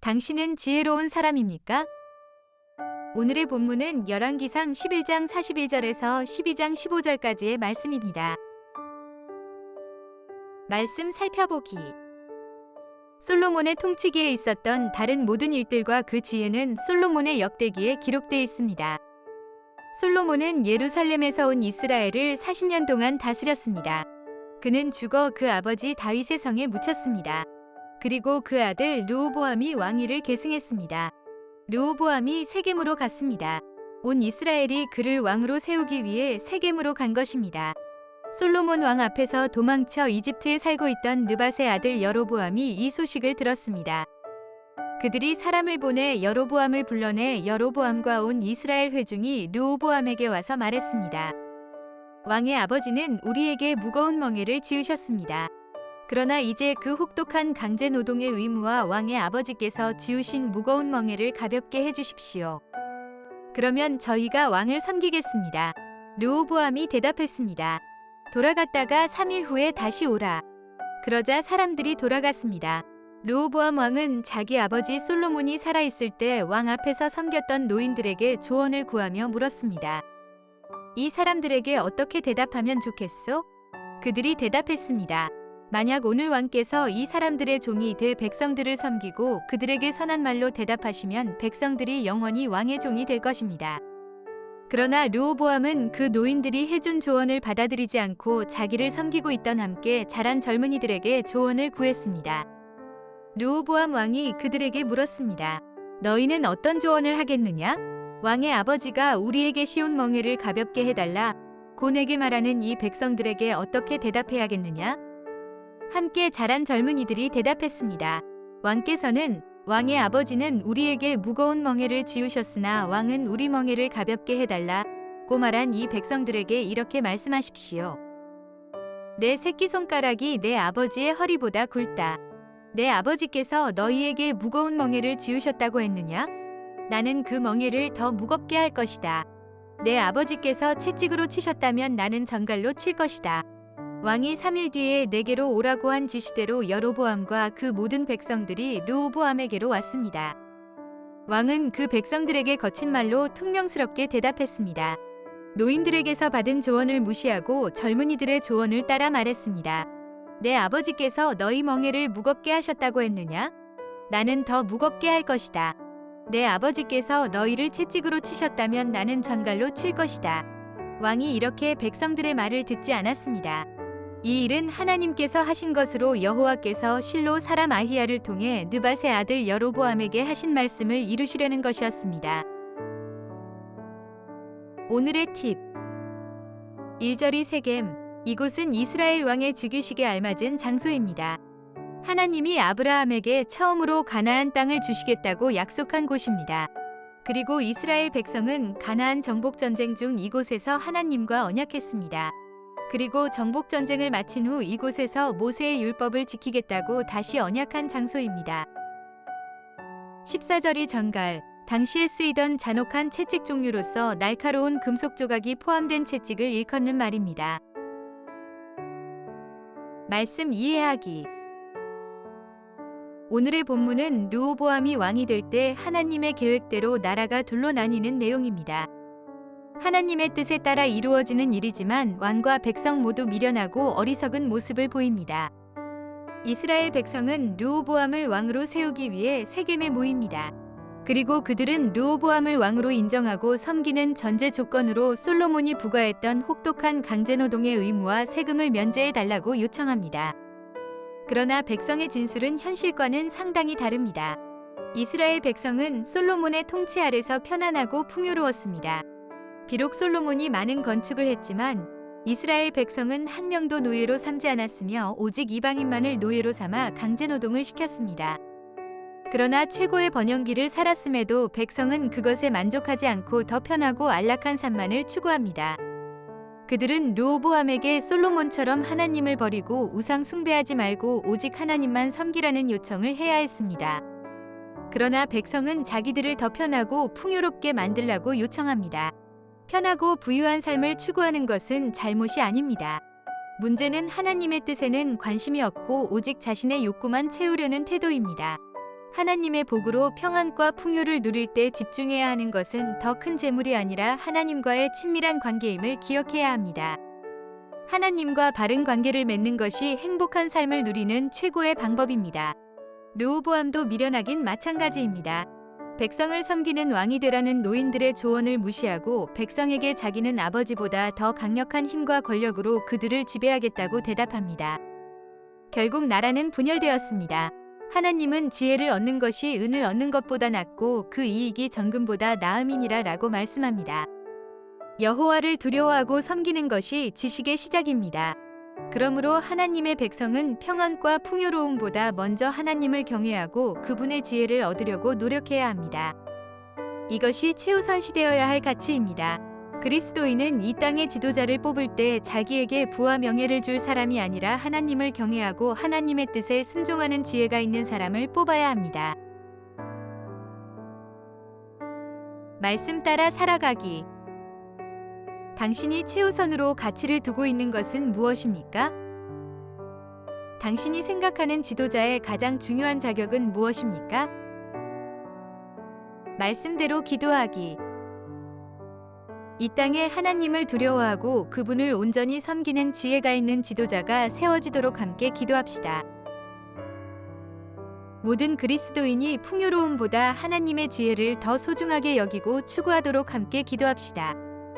당신은 지혜로운 사람입니까? 오늘의 본문은 열왕기상 11장 41절에서 12장 15절까지의 말씀입니다. 말씀 살펴보기. 솔로몬의 통치기에 있었던 다른 모든 일들과 그 지혜는 솔로몬의 역대기에 기록되어 있습니다. 솔로몬은 예루살렘에서 온 이스라엘을 40년 동안 다스렸습니다. 그는 죽어 그 아버지 다윗의 성에 묻혔습니다. 그리고 그 아들 르호보암이 왕위를 계승했습니다. 르호보암이 세겜으로 갔습니다. 온 이스라엘이 그를 왕으로 세우기 위해 세겜으로 간 것입니다. 솔로몬 왕 앞에서 도망쳐 이집트에 살고 있던 느밧의 아들 여로보암이 이 소식을 들었습니다. 그들이 사람을 보내 여로보암을 불러내 여로보암과 온 이스라엘 회중이 르호보암에게 와서 말했습니다. 왕의 아버지는 우리에게 무거운 멍에를 지으셨습니다. 그러나 이제 그 혹독한 강제 노동의 의무와 왕의 아버지께서 지우신 무거운 멍에를 가볍게 해주십시오. 그러면 저희가 왕을 섬기겠습니다. 르호보암이 대답했습니다. 돌아갔다가 3일 후에 다시 오라. 그러자 사람들이 돌아갔습니다. 르호보암 왕은 자기 아버지 솔로몬이 살아있을 때 왕 앞에서 섬겼던 노인들에게 조언을 구하며 물었습니다. 이 사람들에게 어떻게 대답하면 좋겠소? 그들이 대답했습니다. 만약 오늘 왕께서 이 사람들의 종이 돼 백성들을 섬기고 그들에게 선한 말로 대답하시면 백성들이 영원히 왕의 종이 될 것입니다. 그러나 르호보암은 그 노인들이 해준 조언을 받아들이지 않고 자기를 섬기고 있던 함께 자란 젊은이들에게 조언을 구했습니다. 르호보암 왕이 그들에게 물었습니다. 너희는 어떤 조언을 하겠느냐? 왕의 아버지가 우리에게 씌운 멍에를 가볍게 해달라. 고 내게 말하는 이 백성들에게 어떻게 대답해야겠느냐? 함께 자란 젊은이들이 대답했습니다. 왕께서는 왕의 아버지는 우리에게 무거운 멍에를 지우셨으나 왕은 우리 멍에를 가볍게 해달라고 말한 이 백성들에게 이렇게 말씀하십시오. 내 새끼손가락이 내 아버지의 허리보다 굵다. 내 아버지께서 너희에게 무거운 멍에를 지우셨다고 했느냐? 나는 그 멍에를 더 무겁게 할 것이다. 내 아버지께서 채찍으로 치셨다면 나는 전갈로 칠 것이다. 왕이 3일 뒤에 내게로 오라고 한 지시대로 여로보암과 그 모든 백성들이 르호보암에게로 왔습니다. 왕은 그 백성들에게 거친 말로 퉁명스럽게 대답했습니다. 노인들에게서 받은 조언을 무시하고 젊은이들의 조언을 따라 말했습니다. 내 아버지께서 너희 멍에를 무겁게 하셨다고 했느냐? 나는 더 무겁게 할 것이다. 내 아버지께서 너희를 채찍으로 치셨다면 나는 전갈로 칠 것이다. 왕이 이렇게 백성들의 말을 듣지 않았습니다. 이 일은 하나님께서 하신 것으로 여호와께서 실로 사람 아히야를 통해 느밧의 아들 여로보암에게 하신 말씀을 이루시려는 것이었습니다. 오늘의 팁. 1절이 세겜. 이곳은 이스라엘 왕의 즉위식에 알맞은 장소입니다. 하나님이 아브라함에게 처음으로 가나안 땅을 주시겠다고 약속한 곳입니다. 그리고 이스라엘 백성은 가나안 정복전쟁 중 이곳에서 하나님과 언약했습니다. 그리고 정복전쟁을 마친 후 이곳에서 모세의 율법을 지키겠다고 다시 언약한 장소입니다. 14절이 전갈. 당시에 쓰이던 잔혹한 채찍 종류로서 날카로운 금속 조각이 포함된 채찍을 일컫는 말입니다. 말씀 이해하기. 오늘의 본문은 르호보암이 왕이 될 때 하나님의 계획대로 나라가 둘로 나뉘는 내용입니다. 하나님의 뜻에 따라 이루어지는 일이지만 왕과 백성 모두 미련하고 어리석은 모습을 보입니다. 이스라엘 백성은 르호보암을 왕으로 세우기 위해 세겜에 모입니다. 그리고 그들은 르호보암을 왕으로 인정하고 섬기는 전제 조건으로 솔로몬이 부과했던 혹독한 강제노동의 의무와 세금을 면제해달라고 요청합니다. 그러나 백성의 진술은 현실과는 상당히 다릅니다. 이스라엘 백성은 솔로몬의 통치 아래서 편안하고 풍요로웠습니다. 비록 솔로몬이 많은 건축을 했지만 이스라엘 백성은 한 명도 노예로 삼지 않았으며 오직 이방인만을 노예로 삼아 강제노동을 시켰습니다. 그러나 최고의 번영기를 살았음에도 백성은 그것에 만족하지 않고 더 편하고 안락한 삶만을 추구합니다. 그들은 르호보암에게 솔로몬처럼 하나님을 버리고 우상 숭배하지 말고 오직 하나님만 섬기라는 요청을 해야 했습니다. 그러나 백성은 자기들을 더 편하고 풍요롭게 만들라고 요청합니다. 편하고 부유한 삶을 추구하는 것은 잘못이 아닙니다. 문제는 하나님의 뜻에는 관심이 없고 오직 자신의 욕구만 채우려는 태도입니다. 하나님의 복으로 평안과 풍요를 누릴 때 집중해야 하는 것은 더 큰 재물이 아니라 하나님과의 친밀한 관계임을 기억해야 합니다. 하나님과 바른 관계를 맺는 것이 행복한 삶을 누리는 최고의 방법입니다. 르호보암도 미련하긴 마찬가지입니다. 백성을 섬기는 왕이 되라는 노인들의 조언을 무시하고 백성에게 자기는 아버지보다 더 강력한 힘과 권력으로 그들을 지배하겠다고 대답합니다. 결국 나라는 분열되었습니다. 하나님은 지혜를 얻는 것이 은을 얻는 것보다 낫고 그 이익이 정금보다 나음이니라 라고 말씀합니다. 여호와를 두려워하고 섬기는 것이 지식의 시작입니다. 그러므로 하나님의 백성은 평안과 풍요로움보다 먼저 하나님을 경외하고 그분의 지혜를 얻으려고 노력해야 합니다. 이것이 최우선시되어야 할 가치입니다. 그리스도인은 이 땅의 지도자를 뽑을 때 자기에게 부와 명예를 줄 사람이 아니라 하나님을 경외하고 하나님의 뜻에 순종하는 지혜가 있는 사람을 뽑아야 합니다. 말씀 따라 살아가기. 당신이 최우선으로 가치를 두고 있는 것은 무엇입니까? 당신이 생각하는 지도자의 가장 중요한 자격은 무엇입니까? 말씀대로 기도하기. 이 땅에 하나님을 두려워하고 그분을 온전히 섬기는 지혜가 있는 지도자가 세워지도록 함께 기도합시다. 모든 그리스도인이 풍요로움보다 하나님의 지혜를 더 소중하게 여기고 추구하도록 함께 기도합시다.